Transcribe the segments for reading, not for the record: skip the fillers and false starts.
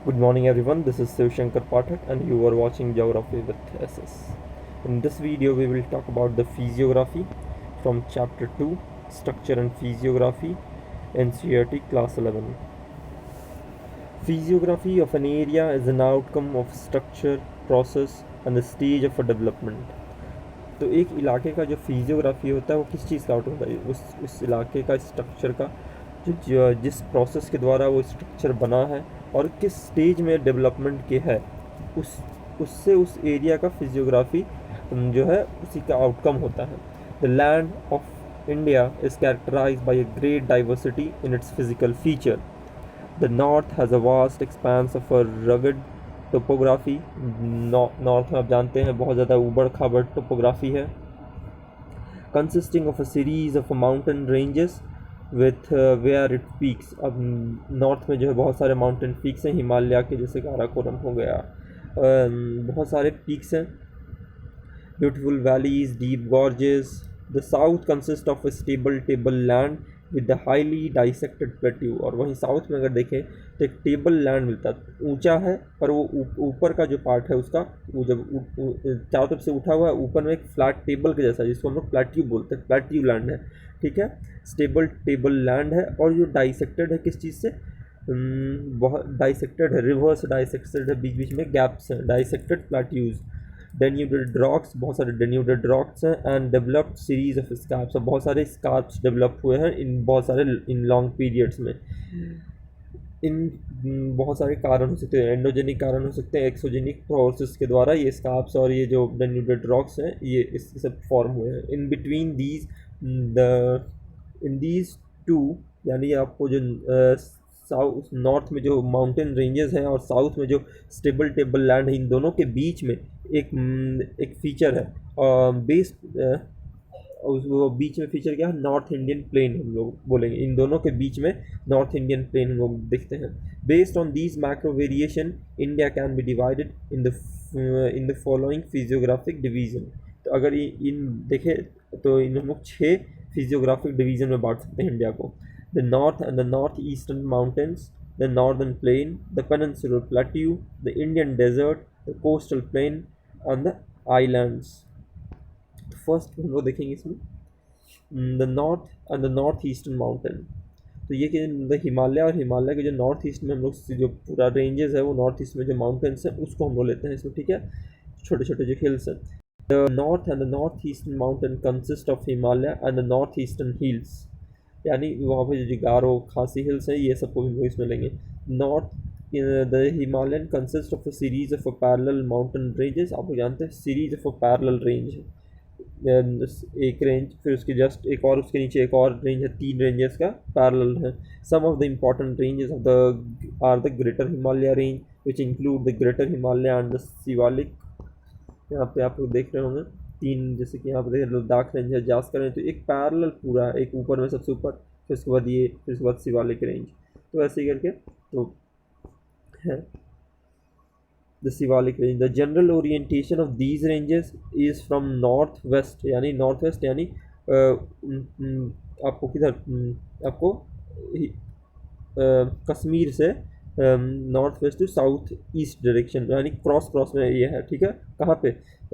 Good morning everyone, this is Shiv Shankar Pathak and you are watching Geography with SS. In this video we will talk about the physiography from chapter 2, Structure and Physiography, NCERT class 11. Physiography of an area is an outcome of structure, process and the stage of a development. तो एक इलाके का जो physiography होता है वो किस चीज़ का आउट होता है, उस इलाके का स्ट्रक्चर का जिस प्रोसेस के द्वारा वो स्ट्रक्चर बना है और किस स्टेज में डेवलपमेंट के है उससे उस एरिया का फिजियोग्राफी जो है उसी का आउटकम होता है. The land of India is characterize by a great diversity in its physical feature. The north has a vast expanse of a rugged topography. North में आप जानते हैं बहुत ज़्यादा ऊबड़ खाबड़ टोपोग्राफी है. Consisting of a series of mountain ranges with where it peaks. अब नॉर्थ में जो है बहुत सारे माउंटेन पीक्स हैं, हिमालय के जैसे काराकोरम हो गया, बहुत सारे पीक्स हैं. Beautiful valleys, deep gorges. The south consist of a stable table land with the highly dissected plateau. और वहीं साउथ में अगर देखें तो एक टेबल लैंड मिलता है, ऊंचा है पर वो ऊपर का जो पार्ट है उसका वो जब चारों तरफ से उठा हुआ है ऊपर में एक फ्लैट टेबल के जैसा जिसको हम लोग प्लेट्यू बोलते हैं, प्लेट्यू लैंड है. ठीक है, स्टेबल टेबल लैंड है और जो डाइसेक्टेड है किस चीज़ से, बहुत डाइसेक्टेड है, रिवर्स डाइसेक्टेड है, बीच बीच में गैप्स हैं, डाइसेक्टेड प्लेट्यूज. डेन्यूडेड रॉक्स, बहुत सारे डेन्यूडेड रॉक्स हैं. And developed series of scraps, बहुत सारे स्कार्प्स डेवलप हुए हैं इन बहुत सारे इन लॉन्ग पीरियड्स में. इन बहुत सारे कारण हो सकते हैं, एंडोजेनिक कारण हो सकते हैं, एक्सोजेनिक प्रोसेस के द्वारा ये स्कार्प्स और ये जो डेन्यूडेड रॉक्स हैं ये इससे सब फॉर्म हुए हैं. In between these in these two, यानी आपको जो साउथ नॉर्थ में जो माउंटेन रेंजेस हैं और साउथ में जो स्टेबल टेबल लैंड है, इन दोनों के बीच में एक फीचर है बेस. वो बीच में फीचर क्या है, नॉर्थ इंडियन प्लेन हम लोग बोलेंगे. इन दोनों के बीच में नॉर्थ इंडियन प्लेन हम लोग देखते हैं. Based on these macro variation India can be divided in the following physiographic division. तो अगर इन देखें तो इन हम लोग 6 फिजियोग्राफिक डिवीजन में बांट सकते हैं इंडिया को. The north and the north eastern mountains, the northern plain, the peninsular plateau, the Indian desert, the coastal plain and the islands. First हम लोग देखेंगे इसमें the north and the north eastern mountain. तो ये कि the Himalaya और हिमालय के जो नॉर्थ ईस्ट में हम लोग जो पूरा रेंजेस है वो नॉर्थ ईस्ट में जो माउंटेन्स हैं उसको हम लोग लेते हैं इसमें. ठीक है, छोटे छोटे जो हिल्स हैं. The north and the north eastern mountain consist of Himalaya and the north eastern hills, यानी वहाँ पे जो गारो खासी हिल्स हैं ये सबको हम लोग इसमें लेंगे. North the Himalayan consist of a series of a parallel mountain ranges. आप लोग जानते हैं series of a parallel range है, एक रेंज फिर उसके जस्ट एक और उसके नीचे एक और रेंज है, 3 रेंजेस का पैरेलल है. Some of the important ranges of the are the greater Himalaya range which include the greater Himalaya and the Shivalik. यहाँ पे आप लोग देख रहे होंगे 3, जैसे कि यहाँ पे देख लद्दाख रेंज है, जास्कर रेंज, तो एक पैरेलल पूरा है, एक ऊपर में सबसे ऊपर, फिर उसके बाद ये, फिर उसके बाद शिवालिक रेंज. तो ऐसे ही करके तो है the Shivalik range. The general orientation of these ranges is from north west, यानी नॉर्थ वेस्ट यानी आपको किधर आपको कश्मीर से north west to south east direction, यानी क्रॉस क्रॉस में ये है. ठीक है, कहाँ पे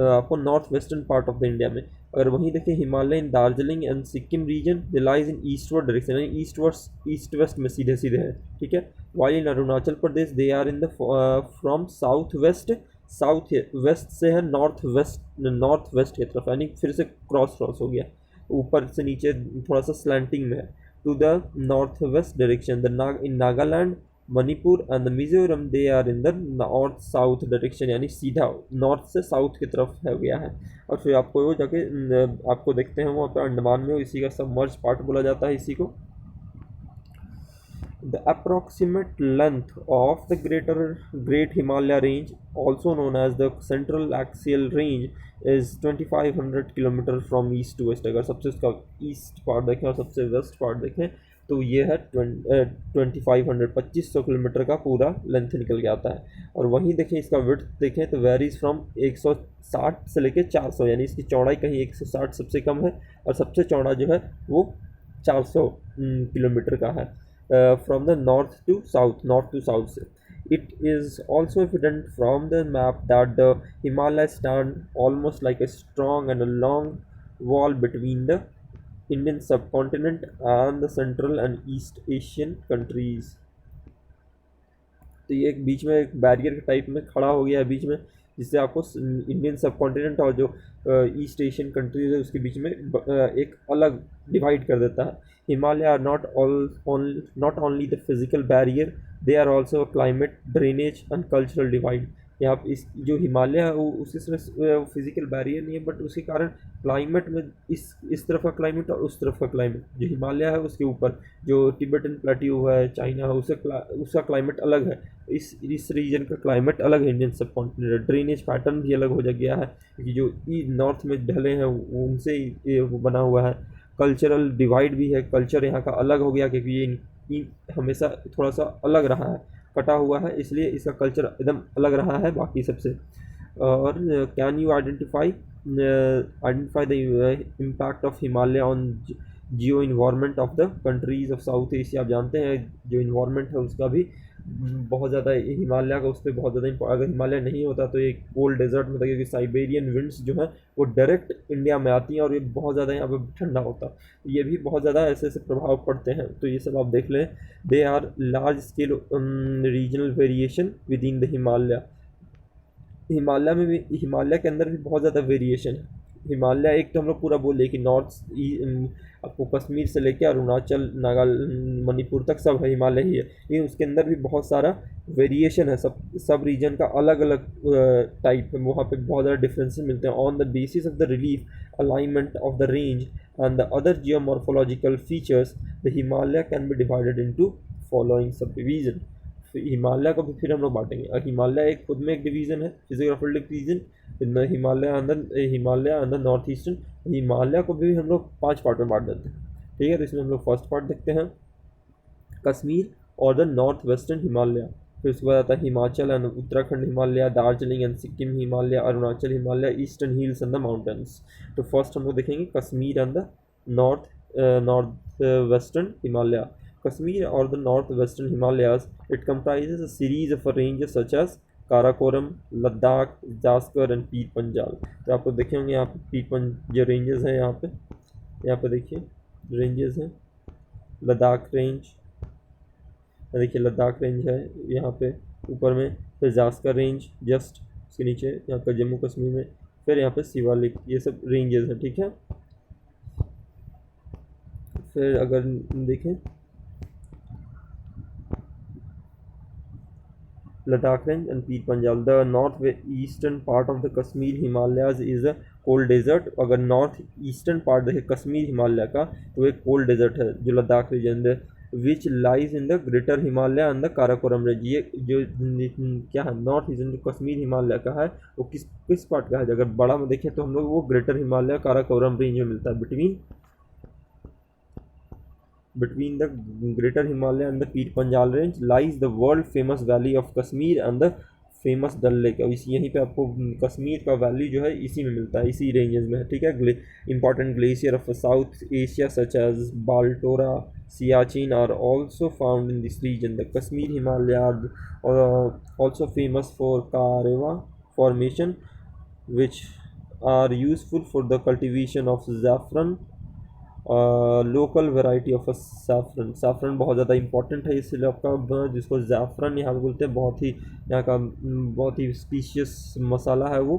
आपको north western part of the India में. अगर वहीं देखें Himalaya in Darjeeling and Sikkim region they lies in eastward direction, यानी ईस्ट वेस्ट में सीधे सीधे है. ठीक है, while in Arunachal Pradesh they are in the from south waste से है नॉर्थ वेस्ट की तरफ, यानी फिर से क्रॉस हो गया, ऊपर से नीचे थोड़ा सा स्लैंटिंग में है. To the north west direction in Nagaland, Manipur and the Mizoram they are in the north south direction, यानी सीधा नॉर्थ से साउथ की तरफ है गया है. और फिर आपको वो जाके आपको देखते हैं वहाँ पे अंडमान में इसी का सबमर्ज पार्ट बोला जाता है इसी को. The approximate length of the Great Himalaya Range, also known as the Central Axial Range, is 2500 kilometre from east to west. अगर सबसे उसका ईस्ट पार्ट देखें और सबसे वेस्ट पार्ट देखें तो ये है 2500 किलोमीटर का पूरा लेंथ निकल के आता है. और वहीं देखें इसका विड्थ देखें तो वेरीज फ्रॉम 160 से लेके 400, यानी इसकी चौड़ाई कहीं 160 सबसे कम है और सबसे चौड़ा जो है वो 400 किलोमीटर का है. From the north to south से. It is also evident from the map that the Himalayas stand almost like a strong and a long wall between the Indian subcontinent and the Central and East Asian countries. तो ये एक बीच में एक barrier type में खड़ा हो गया है बीच में, जिससे आपको इंडियन सब कॉन्टिनेंट और जो ईस्ट एशियन कंट्रीज है उसके बीच में एक अलग डिवाइड कर देता है. Himalaya are not only the physical barrier, they are also climate, drainage and cultural divide. यहाँ पे इस जो हिमालय है वो उसी तरह फिजिकल बैरियर नहीं है, बट उसके कारण क्लाइमेट में इस तरफ का क्लाइमेट और उस तरफ का क्लाइमेट, जो हिमालय है उसके ऊपर जो तिब्बतन प्लेट्यू है, चाइना है, उसका क्लाइमेट अलग है. इस रीजन का क्लाइमेट अलग है इंडियन सब कॉन्टिनेंट. ड्रेनेज पैटर्न भी अलग हो गया है क्योंकि जो नॉर्थ में ढले हैं उनसे ये वो बना हुआ है. कल्चरल डिवाइड भी है, कल्चर यहाँ का अलग हो गया क्योंकि ये हमेशा थोड़ा सा अलग रहा है, कटा हुआ है, इसलिए इसका कल्चर एकदम अलग रहा है बाकी सबसे. और can you identify the impact of Himalaya on Jio environment of the countries of south Asia. आप जानते हैं जो इन्वायरमेंट है उसका भी बहुत ज़्यादा हिमालय का उस पर बहुत ज़्यादा, अगर हिमालय नहीं होता तो एक कोल्ड डेजर्ट में था क्योंकि साइबेरियन विंड्स जो हैं वो डायरेक्ट इंडिया में आती हैं और ये बहुत ज़्यादा यहाँ पे ठंडा होता है. ये भी बहुत ज़्यादा ऐसे ऐसे प्रभाव पड़ते हैं, तो ये सब आप देख लें. They are large scale regional variation within the Himalaya. Himalaya में भी, हिमालय के अंदर भी बहुत ज़्यादा वेरिएशन है. हिमालय एक तो हम लोग पूरा बोल रहे कि आपको कश्मीर से लेकर अरुणाचल, मणिपुर तक सब है हिमालय ही है, लेकिन उसके अंदर भी बहुत सारा वेरिएशन है. सब रीजन का अलग अलग टाइप है, वहाँ पे बहुत ज़्यादा डिफरेंसेस मिलते हैं. On the basis of the relief alignment of the range and the other geomorphological features, the Himalaya can be divided into following sub division. Himalaya को भी फिर हम लोग बांटेंगे. और हिमालय एक खुद में एक डिवीज़न है, फिजियोग्राफिकल डिवीजन. हिमालय अंदर नॉर्थ ईस्टर्न. हिमालय को भी हम लोग 5 पार्ट में बांट देते हैं. ठीक है, तो इसमें हम लोग फर्स्ट पार्ट देखते हैं कश्मीर और द नॉर्थ वेस्टर्न हिमालय. फिर उसके बाद आता है Himachal and Uttarakhand Himalaya, Darjeeling and Sikkim Himalaya, Arunachal Himalaya, eastern hills and the mountains. तो फर्स्ट हम लोग देखेंगे Kashmir and the north western Himalaya. Kashmir or the northwestern Himalayas, it comprises a series of ranges such as Karakoram, Ladakh, Zanskar and Pir Panjal. तो आपको देखे होंगे यहाँ पे जो रेंजेस हैं यहाँ पे देखिए रेंजेस हैं. लद्दाख रेंज, देखिए लद्दाख रेंज है यहाँ पे ऊपर में. फिर जास्कर रेंज जस्ट उसके नीचे यहाँ पर जम्मू कश्मीर में. फिर यहाँ पे शिवालिक, ये सब रेंजेस हैं. ठीक है, फिर अगर देखें Ladakh Range and Pir Panjal. The north-eastern part of the Kashmir Himalayas is a cold desert. अगर नॉर्थ ईस्टर्न पार्ट देखें कश्मीर हिमालय का तो एक कोल्ड डेजर्ट है जो लद्दाख रीजन है, which lies in the greater Himalaya and the Karakoram range. ये जो क्या है नॉर्थ ईस्टर्न जो कश्मीर हिमालय का है वो किस पार्ट का है. अगर बड़ा में देखें तो हम लोग वो ग्रेटर हिमालय काराकोरम रेंज में मिलता है. Between the Greater Himalaya and the Pir Panjal range lies the world famous valley of Kashmir and the famous Dal lake. अब इसी यहीं पे आपको कश्मीर का वैली जो है इसी में मिलता है, इसी रेंजेस में है. ठीक है, important glacier of south Asia such as Baltoro, Siachen are also found in this region. The Kashmir Himalaya are also famous for Karewa formation which are useful for the cultivation of zafran, local variety of saffron. Saffron बहुत ज़्यादा important है इसलिए आपका जिसको ज़ैफ़रन यहाँ पे बोलते हैं. बहुत ही यहाँ का बहुत ही स्पीशियस मसाला है वो,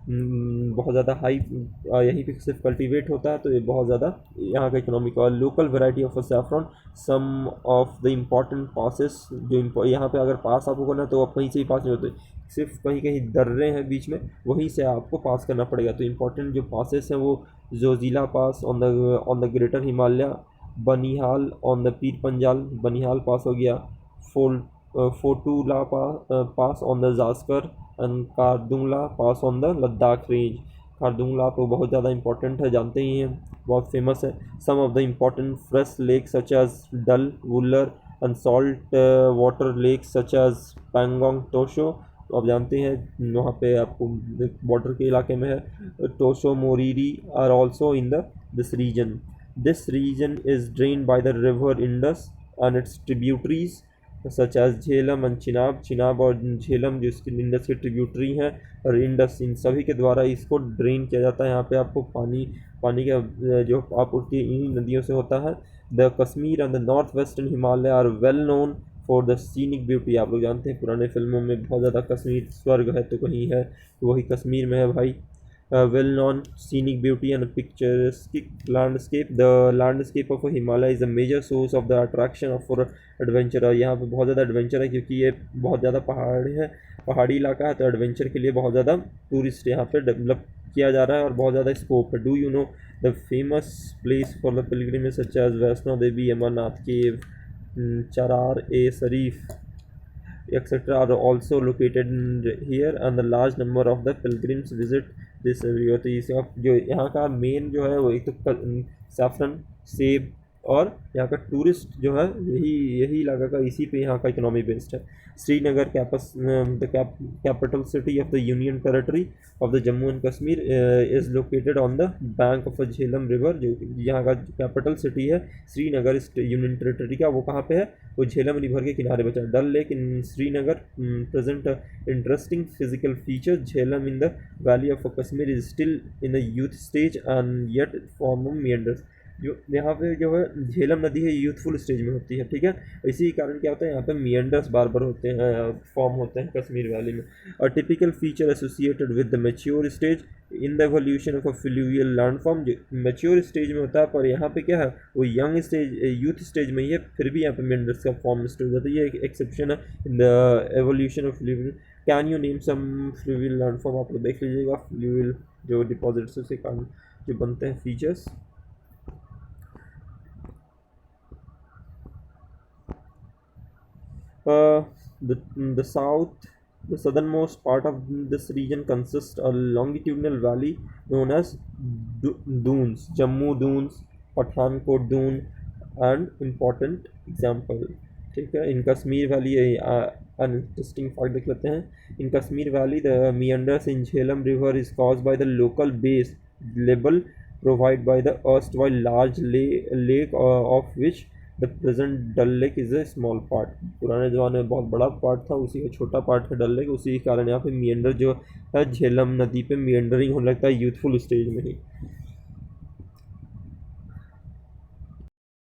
बहुत ज़्यादा हाई यहीं पे सिर्फ कल्टीवेट होता है, तो ये बहुत ज़्यादा यहाँ का इकोनॉमिक. और local variety of saffron, some of the important passes जो यहाँ पे अगर पास आपको करना तो आप कहीं से ही पास नहीं होते, सिर्फ कहीं कहीं दर्रे हैं बीच में वहीं से आपको पास करना पड़ेगा. तो इम्पॉर्टेंट जो पासेस हैं वो Zojila pass on the greater Himalaya, Banihal on the Pir Panjal, Banihal pass हो गया, Fotula pass on the Zaskar and Khardungla pass on the Ladakh range. Khardungla तो बहुत ज़्यादा इंपॉर्टेंट है, जानते ही हैं, बहुत फेमस है. Some of the important fresh lake such as Dal, Wular and salt water lake such as Pangong Tso. तो आप जानते हैं वहाँ पे आपको बॉर्डर के इलाके में है. Tso Moriri are also in this region. This region is drain by the river Indus and its tributaries such as Jhelum and Chenab, Chenab और झेलम जो इसकी इंडस की ट्रिब्यूटरी हैं, और इंडस, इन सभी के द्वारा इसको ड्रेन किया जाता है। यहाँ पे आपको पानी का जो आपूर्ति इन नदियों से होता है। The Kashmir and the north western Himalaya are well known for the scenic beauty. आप लोग जानते हैं पुराने फिल्मों में बहुत ज़्यादा कश्मीर स्वर्ग है तो कहीं है, तो वही कश्मीर में है भाई। Well known scenic beauty and picturesque landscape. The landscape of Himalaya is a major source of the attraction of for adventure। यहाँ पे बहुत ज़्यादा एडवेंचर है क्योंकि ये बहुत ज़्यादा पहाड़ी है, पहाड़ी इलाका है, तो एडवेंचर के लिए बहुत ज़्यादा टूरिस्ट यहाँ पे डेवलप किया जा रहा है और बहुत ज़्यादा स्कोप है। Do you know the famous place for the pilgrimage such as Vaishno Devi, Amarnath cave, Charar e Sharif etc. are also located here, and the large number of the pilgrims visit this area। तो इसका जो यहाँ का मेन जो है वो एक तो सैफरन, सेब, और यहाँ का टूरिस्ट जो है यही यही इलाका का, इसी पे यहाँ का इकोनॉमी बेस्ड है। Srinagar the capital city of the union territory of the Jammu and Kashmir is located on the bank of a Jhelum river. जो यहाँ का कैपिटल सिटी है श्रीनगर इस यूनियन टेरेटरी का, वो कहाँ पे है? वो झेलम रिवर के किनारे बचा। Dal lake in Srinagar present interesting physical feature. Jhelum in the valley of Kashmir is still in the youth stage and yet form meanders. जो यहाँ पे जो है झेलम नदी है यूथफुल स्टेज में होती है, ठीक है। इसी कारण क्या होता है यहाँ पे मियंडर्स बार बार होते हैं, फॉर्म होते हैं कश्मीर वैली में। A typical feature associated with the mature stage in the evolution of a fluvial landform. जो मैच्योर स्टेज में होता है, पर यहाँ पे क्या है वो यंग स्टेज, यूथ स्टेज में ही है, फिर भी यहाँ पे मियंडर्स का फॉर्म स्टेज होता है। ये एक एक्सेप्शन है in the evolution of fluvial. Can you name some fluvial landform? आप लोग देख लीजिएगा फ्लूवियल जो डिपॉजिट्स से कारण जो बनते हैं features. Uh, the southernmost part of this region consists a longitudinal valley known as dunes, Jammu dunes, Pathankot dune, and important example। ठीक है, in Kashmir valley interesting fact देख लेते हैं। In Kashmir valley the meanders in Jhelum river is caused by the local base level provided by the erstwhile large lake of which the present Dal lake is a small part. पुराने ज़माने में बहुत बड़ा part था, उसी का छोटा पार्ट है डल लेक। उसी के कारण यहाँ पे मियंडर जो है झेलम नदी पे मियंडरिंग होने लगता है यूथफुल स्टेज में ही।